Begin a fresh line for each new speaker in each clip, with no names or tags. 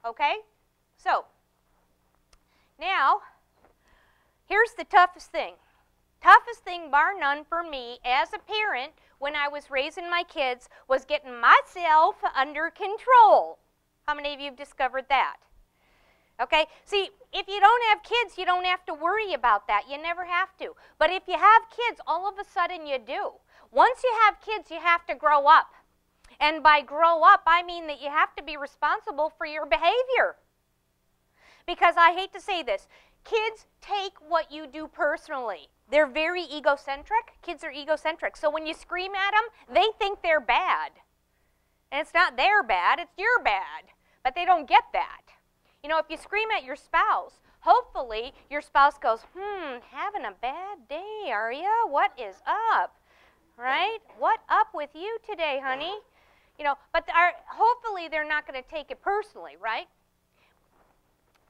Okay? So, now, here's the toughest thing. Toughest thing, bar none, for me as a parent when I was raising my kids was getting myself under control. How many of you have discovered that? Okay? See, if you don't have kids, you don't have to worry about that. You never have to. But if you have kids, all of a sudden you do. Once you have kids, you have to grow up. And by grow up, I mean that you have to be responsible for your behavior. Because I hate to say this, kids take what you do personally. They're very egocentric. Kids are egocentric. So when you scream at them, they think they're bad. And it's not their bad, it's your bad. But they don't get that. You know, if you scream at your spouse, hopefully your spouse goes, having a bad day, are you? What is up? Right? What up with you today, honey? You know, but hopefully they're not going to take it personally, right?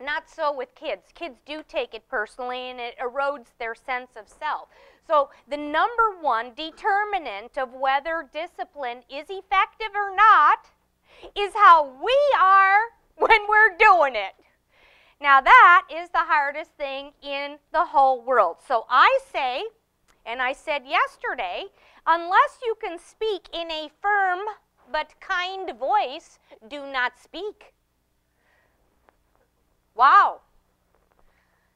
Not so with kids. Kids do take it personally, and it erodes their sense of self. So the number one determinant of whether discipline is effective or not is how we are when we're doing it. Now that is the hardest thing in the whole world. So I say, and I said yesterday, unless you can speak in a firm but kind voice, do not speak. Wow.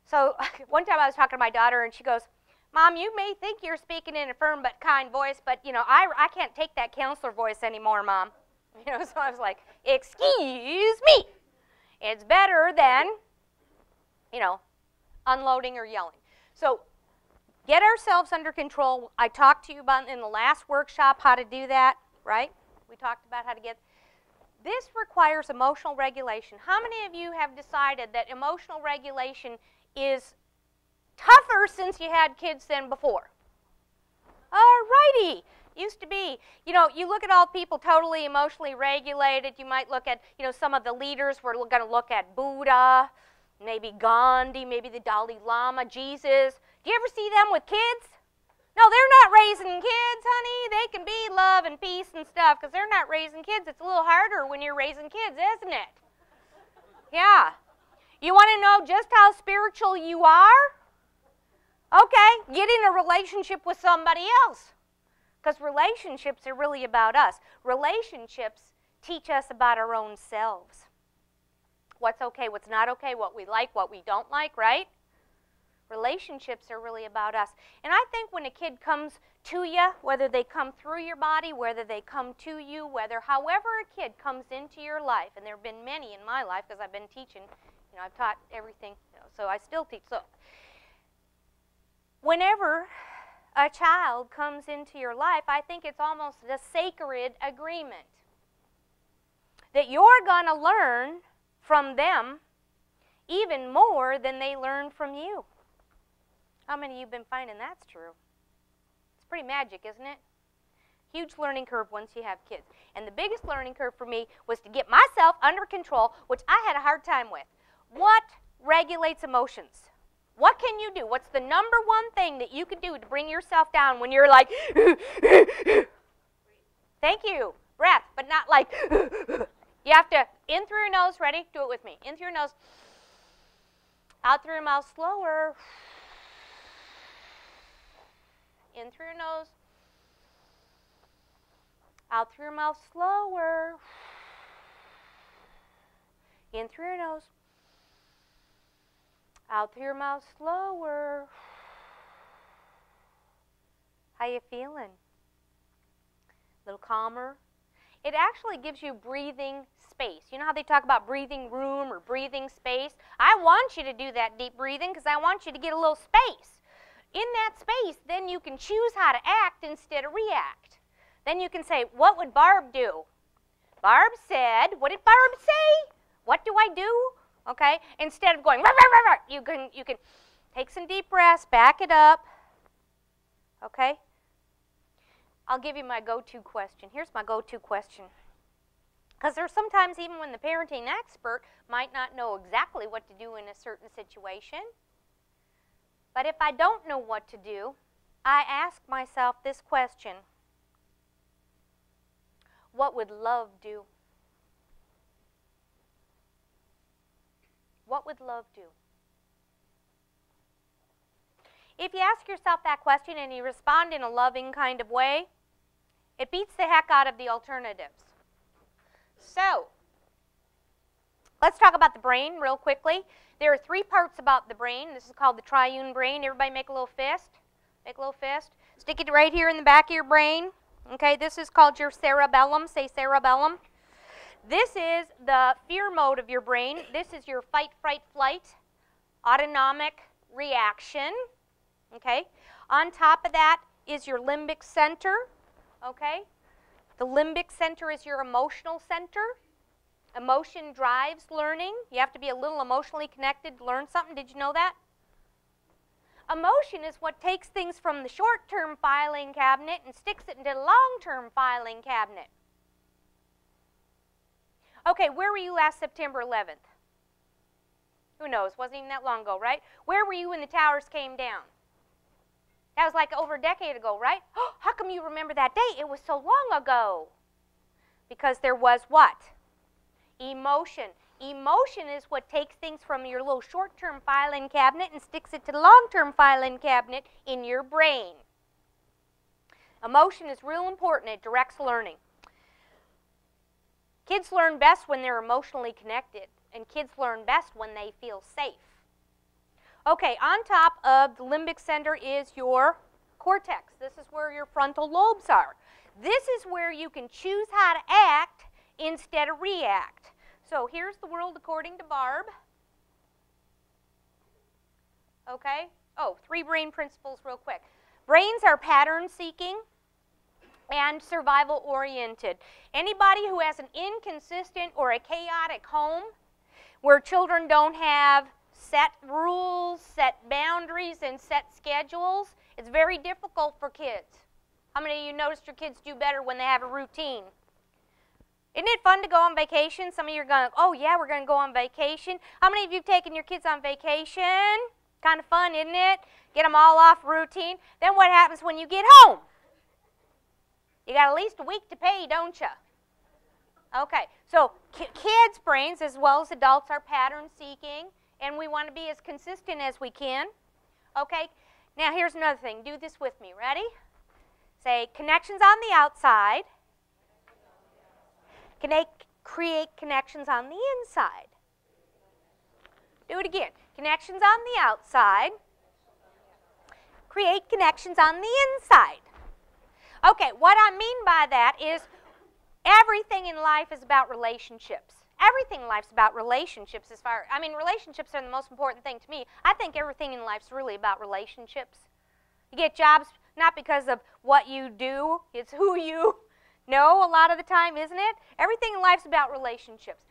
So one time I was talking to my daughter and she goes, Mom, you may think you're speaking in a firm but kind voice, but you know, I can't take that counselor voice anymore, Mom. You know, so I was like, excuse me. It's better than, you know, unloading or yelling. So get ourselves under control. I talked to you about in the last workshop how to do that, right? We talked about how to get. This requires emotional regulation. How many of you have decided that emotional regulation is tougher since you had kids than before? All righty. Used to be. You know, you look at all people totally emotionally regulated. You might look at, you know, some of the leaders. We're going to look at Buddha, maybe Gandhi, maybe the Dalai Lama, Jesus. Do you ever see them with kids? No, they're not raising kids, honey. They can be love and peace and stuff because they're not raising kids. It's a little harder when you're raising kids, isn't it? Yeah. You want to know just how spiritual you are? Okay, get in a relationship with somebody else because relationships are really about us. Relationships teach us about our own selves. What's okay, what's not okay, what we like, what we don't like, right? Relationships are really about us. And I think when a kid comes to you, whether they come through your body, whether they come to you, however a kid comes into your life, and there have been many in my life because I've been teaching, you know, I've taught everything, you know, so I still teach. So whenever a child comes into your life, I think it's almost a sacred agreement that you're going to learn from them even more than they learn from you. How many of you have been finding that's true? It's pretty magic, isn't it? Huge learning curve once you have kids. And the biggest learning curve for me was to get myself under control, which I had a hard time with. What regulates emotions? What can you do? What's the number one thing that you can do to bring yourself down when you're like, thank you, breath, but not like, you have to in through your nose, ready? Do it with me. In through your nose, out through your mouth, slower. In through your nose, out through your mouth, slower. In through your nose, out through your mouth, slower. How you feeling? A little calmer? It actually gives you breathing space. You know how they talk about breathing room or breathing space? I want you to do that deep breathing because I want you to get a little space. In that space, then you can choose how to act instead of react. Then you can say, what would Barb do? Barb said, what did Barb say? What do I do? Okay? Instead of going, rah, rah, rah, rah, you can take some deep breaths, back it up. Okay? I'll give you my go-to question. Here's my go-to question. Because there's sometimes even when the parenting expert might not know exactly what to do in a certain situation. But if I don't know what to do, I ask myself this question. What would love do? What would love do? If you ask yourself that question and you respond in a loving kind of way, it beats the heck out of the alternatives. So, let's talk about the brain real quickly. There are 3 parts about the brain. This is called the triune brain. Everybody make a little fist. Make a little fist. Stick it right here in the back of your brain. Okay, this is called your cerebellum. Say cerebellum. This is the fear mode of your brain. This is your fight, fright, flight, autonomic reaction. Okay, on top of that is your limbic center. Okay, the limbic center is your emotional center. Emotion drives learning. You have to be a little emotionally connected to learn something. Did you know that? Emotion is what takes things from the short-term filing cabinet and sticks it into the long-term filing cabinet. Okay, where were you last September 11th? Who knows? Wasn't even that long ago, right? Where were you when the towers came down? That was like over a decade ago, right? Oh, how come you remember that day? It was so long ago. Because there was what? Emotion. Emotion is what takes things from your little short-term filing cabinet and sticks it to the long-term filing cabinet in your brain. Emotion is real important. It directs learning. Kids learn best when they're emotionally connected, and kids learn best when they feel safe. Okay, on top of the limbic center is your cortex. This is where your frontal lobes are. This is where you can choose how to act instead of react. So here's the world according to Barb. Okay? Oh, 3 brain principles real quick. Brains are pattern seeking and survival oriented. Anybody who has an inconsistent or a chaotic home where children don't have set rules, set boundaries, and set schedules, it's very difficult for kids. How many of you noticed your kids do better when they have a routine? Isn't it fun to go on vacation? Some of you are going, oh yeah, we're going to go on vacation. How many of you have taken your kids on vacation? Kind of fun, isn't it? Get them all off routine. Then what happens when you get home? You got at least a week to pay, don't you? Okay, so kids' brains as well as adults are pattern seeking, and we want to be as consistent as we can. Okay, now here's another thing. Do this with me. Ready? Say, connections on the outside. Create connections on the inside. Do it again. Connections on the outside. Create connections on the inside. Okay, what I mean by that is everything in life is about relationships. Everything in life is about relationships relationships are the most important thing to me. I think everything in life is really about relationships. You get jobs not because of what you do, it's who you know a lot of the time, isn't it? Everything in life is about relationships.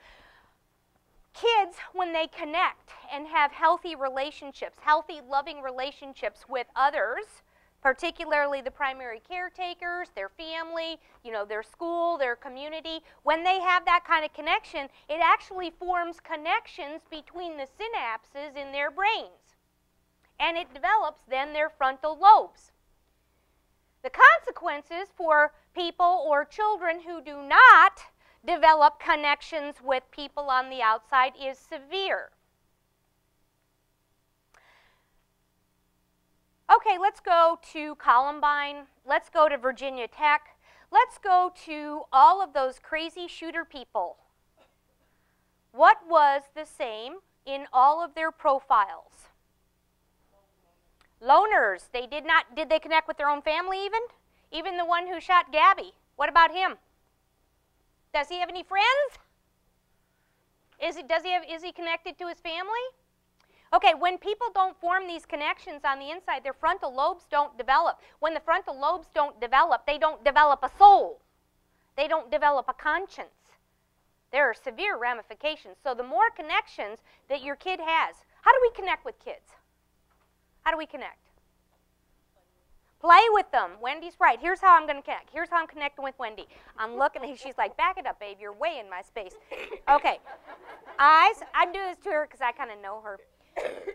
Kids, when they connect and have healthy relationships, healthy, loving relationships with others, particularly the primary caretakers, their family, their school, their community, when they have that kind of connection, it actually forms connections between the synapses in their brains. And it develops then their frontal lobes. The consequences for people or children who do not develop connections with people on the outside is severe. Okay, let's go to Columbine. Let's go to Virginia Tech. Let's go to all of those crazy shooter people. What was the same in all of their profiles? Loners. Did they connect with their own family even? Even the one who shot Gabby. What about him? Does he have any friends? Is he connected to his family? Okay, when people don't form these connections on the inside, their frontal lobes don't develop. When the frontal lobes don't develop, they don't develop a soul. They don't develop a conscience. There are severe ramifications. So the more connections that your kid has, how do we connect with kids? How do we connect? Play with them. Wendy's right. Here's how I'm going to connect. Here's how I'm connecting with Wendy. I'm looking, she's like, back it up, babe. You're way in my space. Okay. Eyes. I do this to her because I kind of know her.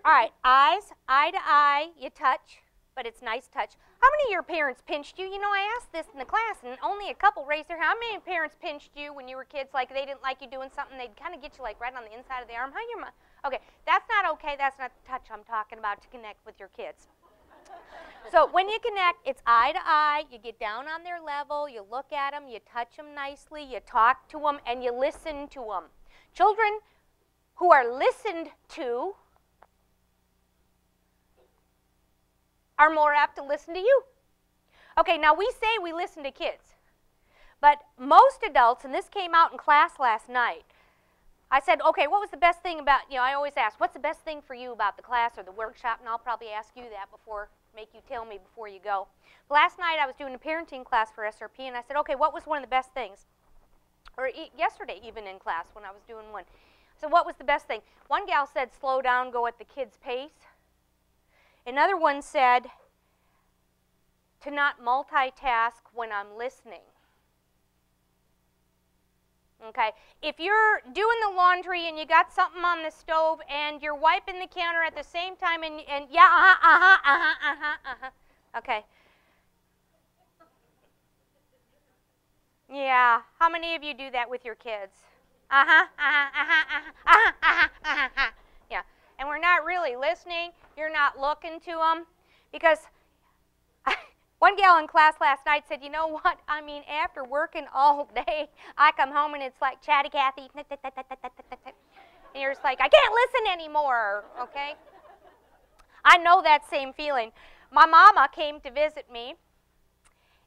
All right. Eyes, eye to eye. You touch, but it's nice touch. How many of your parents pinched you? I asked this in the class, and only a couple raised their hand. How many parents pinched you when you were kids? Like they didn't like you doing something, they'd kind of get you like right on the inside of the arm. Okay, that's not okay. That's not the touch I'm talking about to connect with your kids. So when you connect, it's eye to eye. You get down on their level. You look at them. You touch them nicely. You talk to them, and you listen to them. Children who are listened to are more apt to listen to you. Okay, now we say we listen to kids, but most adults, and this came out in class last night, I said, okay, what was the best thing about, I always ask, what's the best thing for you about the class or the workshop? And I'll probably ask you that make you tell me before you go. Last night I was doing a parenting class for SRP, and I said, okay, what was one of the best things? Or yesterday even in class when I was doing one. So what was the best thing? One gal said, slow down, go at the kid's pace. Another one said, to not multitask when I'm listening. Okay, if you're doing the laundry and you got something on the stove and you're wiping the counter at the same time and yeah, okay. Yeah, how many of you do that with your kids? Yeah, and we're not really listening. You're not looking to them because one gal in class last night said, you know what, after working all day, I come home and it's like Chatty Cathy, and you're just like, I can't listen anymore, okay? I know that same feeling. My mama came to visit me,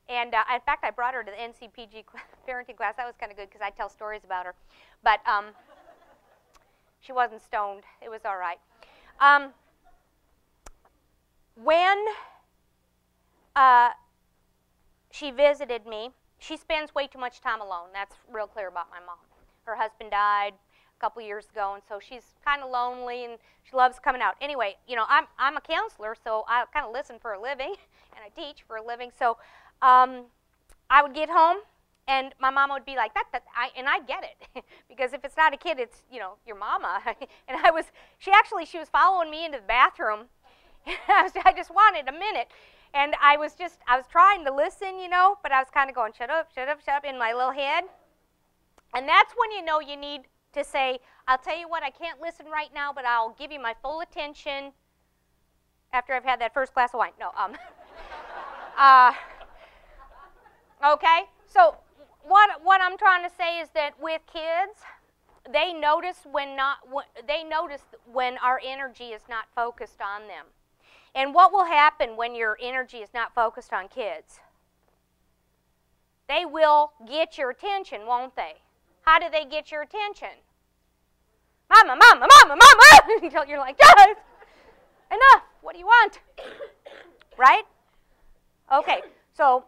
and in fact, I brought her to the NCPG parenting class. That was kind of good because I tell stories about her. But she wasn't stoned. It was all right. When she visited me, she spends way too much time alone. That's real clear about my mom. Her husband died a couple years ago, and so she's kind of lonely, and she loves coming out. Anyway, I'm a counselor, so I kind of listen for a living, and I teach for a living. So I would get home, and my mama would be like, and I get it, because if it's not a kid, it's, your mama. And she was following me into the bathroom, and I just wanted a minute. And I was trying to listen, but I was kind of going, shut up, shut up, shut up, in my little head. And that's when you need to say, I'll tell you what, I can't listen right now, but I'll give you my full attention after I've had that first glass of wine. No, okay, so what I'm trying to say is that with kids, they notice when our energy is not focused on them. And what will happen when your energy is not focused on kids? They will get your attention, won't they? How do they get your attention? Mama, mama, mama, mama! Until you're like, yes, enough, what do you want? Right? Okay, so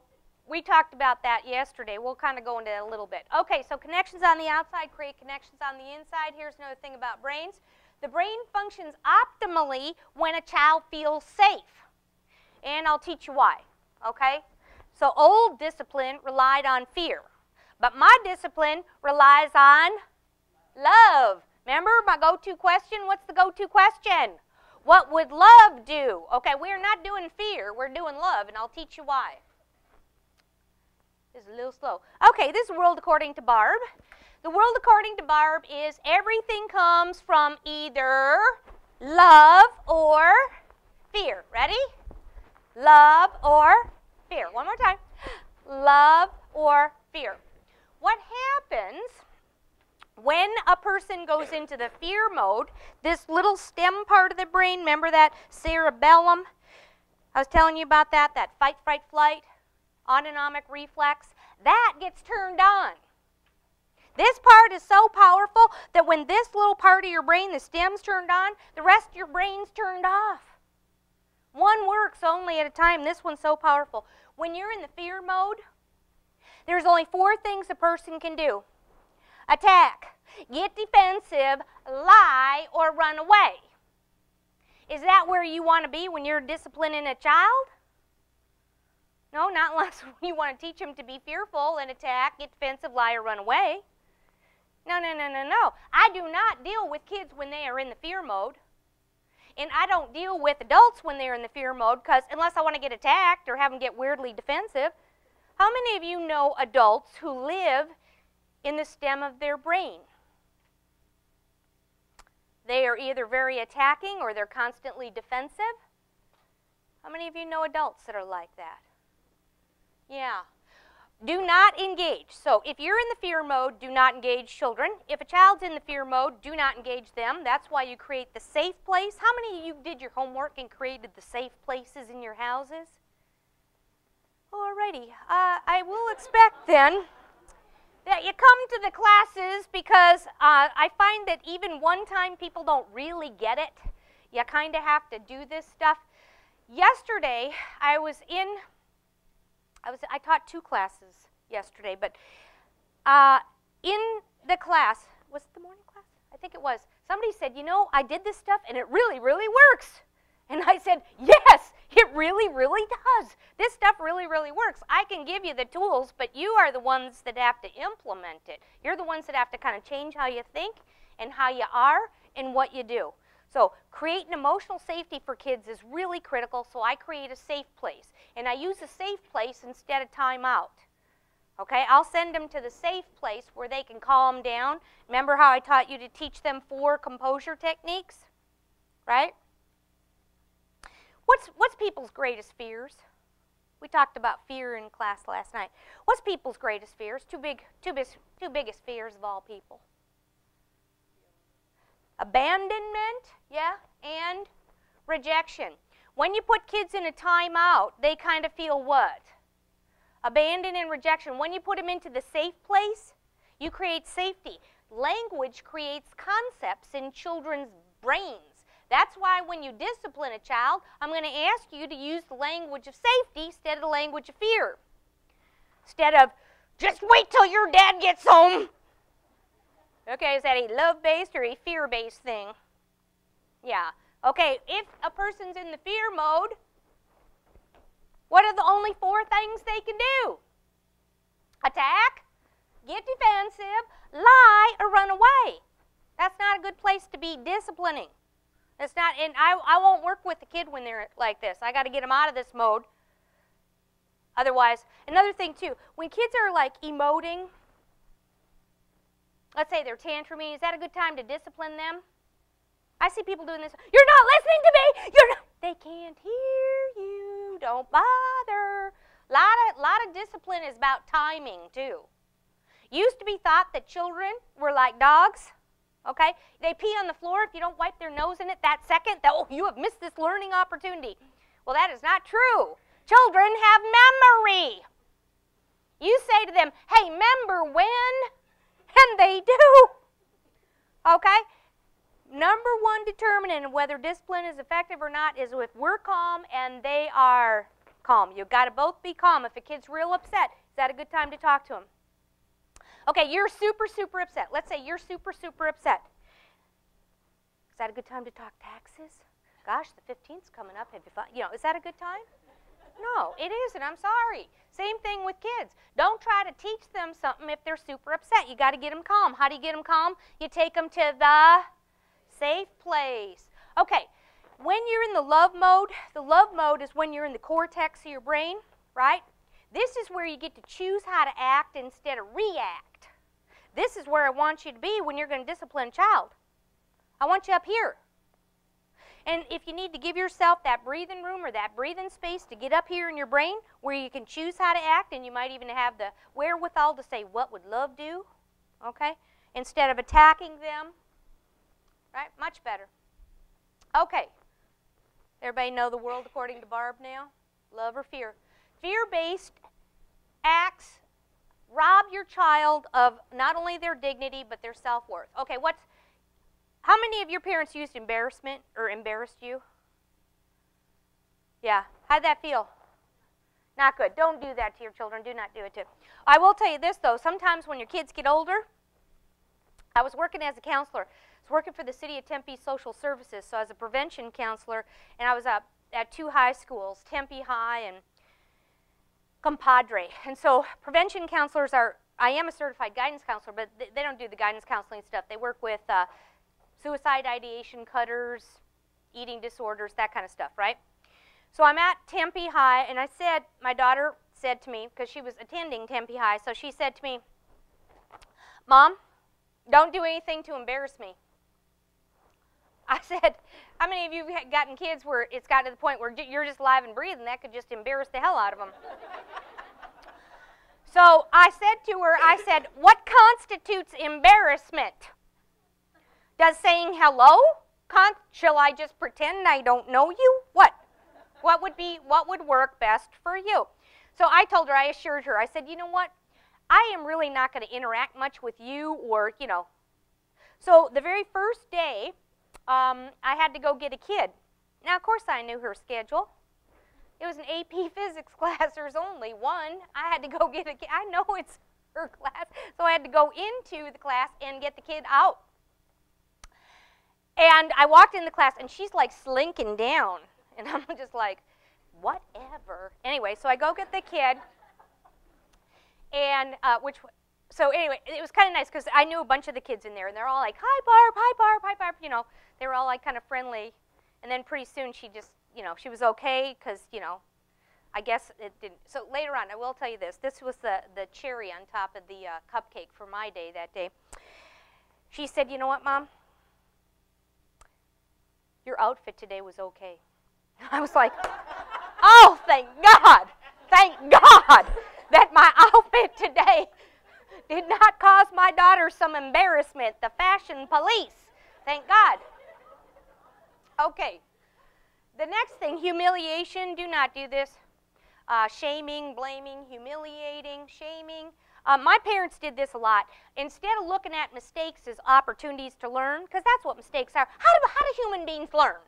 we talked about that yesterday. We'll kind of go into it a little bit. Okay, so connections on the outside create connections on the inside. Here's another thing about brains. The brain functions optimally when a child feels safe. And I'll teach you why, okay? So old discipline relied on fear. But my discipline relies on love. Remember my go-to question? What's the go-to question? What would love do? Okay, we're not doing fear. We're doing love, and I'll teach you why. This is a little slow. Okay, this is World According to Barb. The world according to Barb is everything comes from either love or fear. Ready? Love or fear. One more time. Love or fear. What happens when a person goes into the fear mode, this little stem part of the brain, remember that cerebellum? I was telling you about that fight, fright, flight, autonomic reflex. That gets turned on. This part is so powerful that when this little part of your brain, the stem's turned on, the rest of your brain's turned off. One works only at a time. This one's so powerful. When you're in the fear mode, there's only 4 things a person can do. Attack, get defensive, lie, or run away. Is that where you want to be when you're disciplining a child? No, not unless you want to teach them to be fearful and attack, get defensive, lie, or run away. No, no, no, no, no. I do not deal with kids when they are in the fear mode. And I don't deal with adults when they're in the fear mode, because unless I want to get attacked or have them get weirdly defensive. How many of you know adults who live in the stem of their brain? They are either very attacking or they're constantly defensive. How many of you know adults that are like that? Yeah. Do not engage. So if you're in the fear mode, do not engage children. If a child's in the fear mode, do not engage them. That's why you create the safe place. How many of you did your homework and created the safe places in your houses? Alrighty. I will expect then that you come to the classes because I find that even one time people don't really get it. You kind of have to do this stuff. Yesterday, I taught 2 classes yesterday, but in the class, was it the morning class? I think it was. Somebody said, you know, I did this stuff and it really, really works. And I said, yes, it really, really does. This stuff really, really works. I can give you the tools, but you are the ones that have to implement it. You're the ones that have to kind of change how you think and how you are and what you do. So creating emotional safety for kids is really critical, so I create a safe place. And I use a safe place instead of timeout. Okay, I'll send them to the safe place where they can calm down. Remember how I taught you to teach them 4 composure techniques? Right? What's people's greatest fears? We talked about fear in class last night. What's people's greatest fears? Two biggest fears of all people. Abandonment, yeah, and rejection. When you put kids in a timeout, they kind of feel what? Abandon and rejection. When you put them into the safe place, you create safety. Language creates concepts in children's brains. That's why when you discipline a child, I'm going to ask you to use the language of safety instead of the language of fear. Instead of, just wait till your dad gets home. Okay, is that a love-based or a fear-based thing? Yeah. Okay, if a person's in the fear mode, what are the only 4 things they can do? Attack, get defensive, lie, or run away. That's not a good place to be disciplining. It's not, and I won't work with the kid when they're like this. I got to get them out of this mode. Otherwise, another thing too, when kids are like emoting, let's say they're tantruming, is that a good time to discipline them? I see people doing this. You're not listening to me. You're not. They can't hear you. Don't bother. Lot of discipline is about timing too. Used to be thought that children were like dogs. Okay, they pee on the floor. If you don't wipe their nose in it that second, oh, you have missed this learning opportunity. Well, that is not true. Children have memory. You say to them, hey, remember when? And they do. Okay? Number 1 determinant of whether discipline is effective or not is if we're calm and they are calm. You've got to both be calm. If a kid's real upset, is that a good time to talk to him? Okay, you're super, super upset. Let's say you're super, super upset. Is that a good time to talk taxes? Gosh, the 15th's coming up. Have you fun? You know, is that a good time? No, it isn't. I'm sorry. Same thing with kids. Don't try to teach them something if they're super upset. You got to get them calm. How do you get them calm? You take them to the safe place. Okay, when you're in the love mode is when you're in the cortex of your brain, right? This is where you get to choose how to act instead of react. This is where I want you to be when you're going to discipline a child. I want you up here. And if you need to give yourself that breathing room or that breathing space to get up here in your brain where you can choose how to act, and you might even have the wherewithal to say, what would love do? Okay? Instead of attacking them. Right? Much better. Okay. Everybody know the world according to Barb now? Love or fear? Fear-based acts rob your child of not only their dignity but their self-worth. Okay, how many of your parents used embarrassment or embarrassed you? Yeah, how'd that feel? Not good. Don't do that to your children. Do not do it to. I will tell you this though, sometimes when your kids get older, I was working as a counselor. I was working for the City of Tempe Social Services, so I was a prevention counselor, and I was at 2 high schools, Tempe High and Compadre. And so prevention counselors I am a certified guidance counselor, but they don't do the guidance counseling stuff. They work with suicide ideation, cutters, eating disorders, that kind of stuff, right? So I'm at Tempe High, and my daughter said to me, because she was attending Tempe High, so she said to me, Mom, don't do anything to embarrass me. I said, how many of you have gotten kids where it's gotten to the point where you're just alive and breathing? That could just embarrass the hell out of them. So I said to her, I said, what constitutes embarrassment? Does saying hello? Shall I just pretend I don't know you? What? What would work best for you? So I told her, I assured her, I said, you know what? I am really not going to interact much with you or, you know. So the very first day, I had to go get a kid. Now, of course, I knew her schedule. It was an AP physics class. There's only one. I had to go get a kid. I know it's her class. So I had to go into the class and get the kid out. And I walked in the class, and she's like slinking down. And I'm just like, whatever. Anyway, so I go get the kid. And so anyway, it was kind of nice because I knew a bunch of the kids in there, and they're all like, hi, Barb, hi, Barb, hi, Barb. You know, they were all like kind of friendly. And then pretty soon she just, you know, she was okay because, you know, I guess it didn't. So later on, I will tell you this. This was the cherry on top of the cupcake for my day that day. She said, you know what, Mom? Your outfit today was okay. I was like, oh, thank God that my outfit today did not cause my daughter some embarrassment. The fashion police. Thank God. Okay. The next thing, humiliation. Do not do this. Shaming, blaming, humiliating, shaming. My parents did this a lot. Instead of looking at mistakes as opportunities to learn, because that's what mistakes are. How do human beings learn?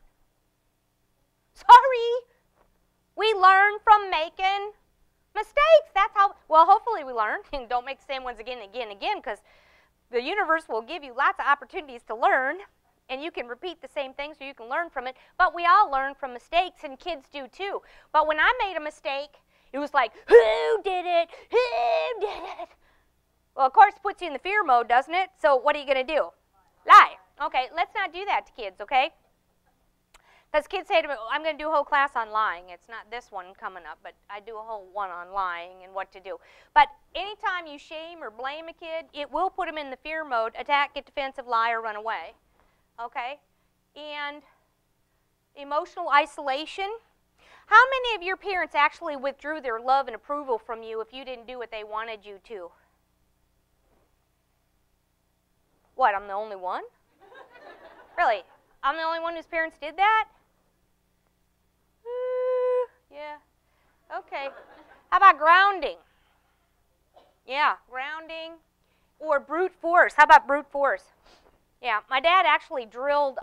Sorry. We learn from making mistakes. That's how, well, hopefully we learn. And don't make the same ones again and again and again, because the universe will give you lots of opportunities to learn, and you can repeat the same thing so you can learn from it. But we all learn from mistakes, and kids do too. But when I made a mistake, it was like, who did it? Who did it? Well, of course, it puts you in the fear mode, doesn't it? So what are you going to do? Lie. Okay, let's not do that to kids, okay? Because kids say to me, I'm going to do a whole class on lying. It's not this one coming up, but I do a whole one on lying and what to do. But anytime you shame or blame a kid, it will put them in the fear mode, attack, get defensive, lie, or run away. Okay? And emotional isolation. How many of your parents actually withdrew their love and approval from you if you didn't do what they wanted you to? What, I'm the only one? Really? I'm the only one whose parents did that? Yeah. Okay. How about grounding? Yeah, grounding. Or brute force. How about brute force? Yeah, my dad actually drilled,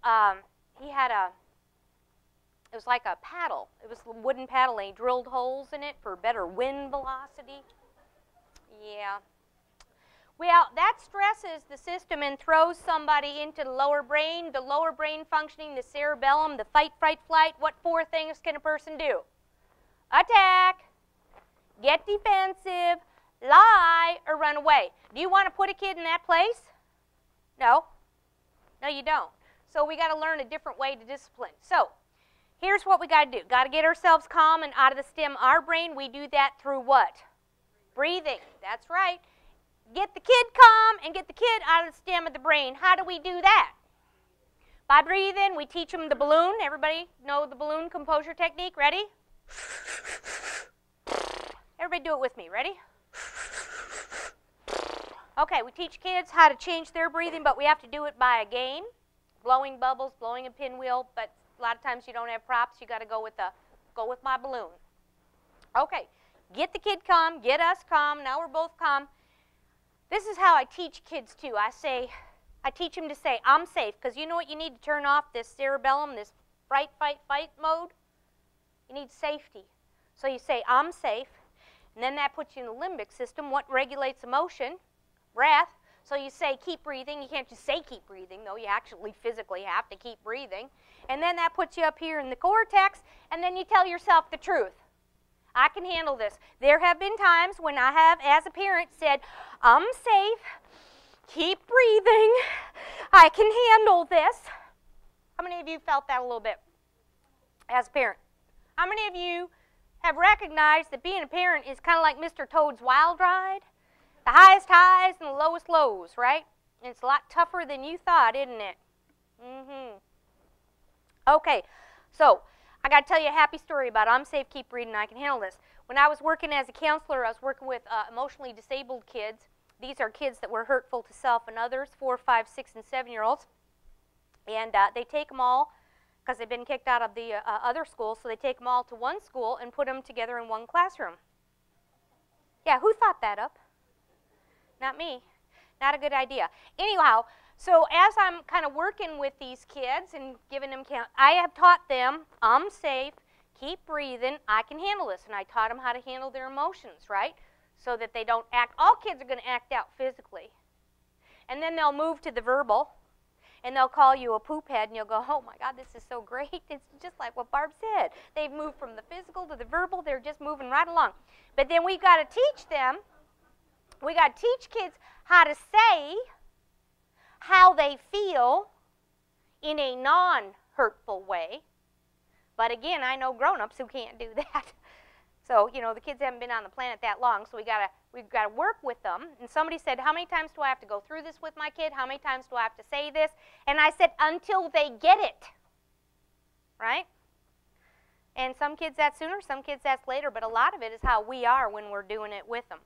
he had it was like a paddle. It was a wooden paddle, and he drilled holes in it for better wind velocity. Yeah. Well, that stresses the system and throws somebody into the lower brain functioning, the cerebellum, the fight, fright, flight. What four things can a person do? Attack, get defensive, lie, or run away. Do you want to put a kid in that place? No. No, you don't. So we got to learn a different way to discipline. So here's what we got to do. Got to get ourselves calm and out of the stem. Our brain, we do that through what? Breathing. That's right. Get the kid calm and get the kid out of the stem of the brain. How do we do that? By breathing. We teach them the balloon. Everybody know the balloon composure technique? Ready? Everybody do it with me. Ready? Okay, we teach kids how to change their breathing, but we have to do it by a game. Blowing bubbles, blowing a pinwheel, but a lot of times you don't have props. You got to go with my balloon. Okay, get the kid calm, get us calm. Now we're both calm. This is how I teach kids too. I teach them to say, I'm safe, because you know what you need to turn off this cerebellum, this fright, fight, fight mode? You need safety. So you say, I'm safe, and then that puts you in the limbic system. What regulates emotion? Breath. So you say, keep breathing. You can't just say keep breathing, though. You actually physically have to keep breathing. And then that puts you up here in the cortex, and then you tell yourself the truth. I can handle this. There have been times when I have, as a parent, said, I'm safe, keep breathing, I can handle this. How many of you felt that a little bit as a parent? How many of you have recognized that being a parent is kind of like Mr. Toad's Wild Ride? The highest highs and the lowest lows, right? And it's a lot tougher than you thought, isn't it? Okay, so I got to tell you a happy story about I'm safe, keep reading, I can handle this. When I was working as a counselor, I was working with emotionally disabled kids. These are kids that were hurtful to self and others, 4, 5, 6, and 7-year-olds. And they take them all, because they've been kicked out of the other school, so they take them all to one school and put them together in one classroom. Yeah, who thought that up? Not me. Not a good idea. Anyhow, so as I'm kind of working with these kids and giving them I have taught them, I'm safe, keep breathing, I can handle this. And I taught them how to handle their emotions, right? So that they don't act. All kids are going to act out physically. And then they'll move to the verbal. And they'll call you a poop head, and you'll go, oh my God, this is so great. It's just like what Barb said. They've moved from the physical to the verbal. They're just moving right along. But then we've got to teach them, we got to teach kids how to say how they feel in a non-hurtful way. But again, I know grown-ups who can't do that. So, you know, the kids haven't been on the planet that long, so we've got to work with them. And somebody said, how many times do I have to go through this with my kid? How many times do I have to say this? And I said, until they get it, right? And some kids that's sooner, some kids that's later, but a lot of it is how we are when we're doing it with them.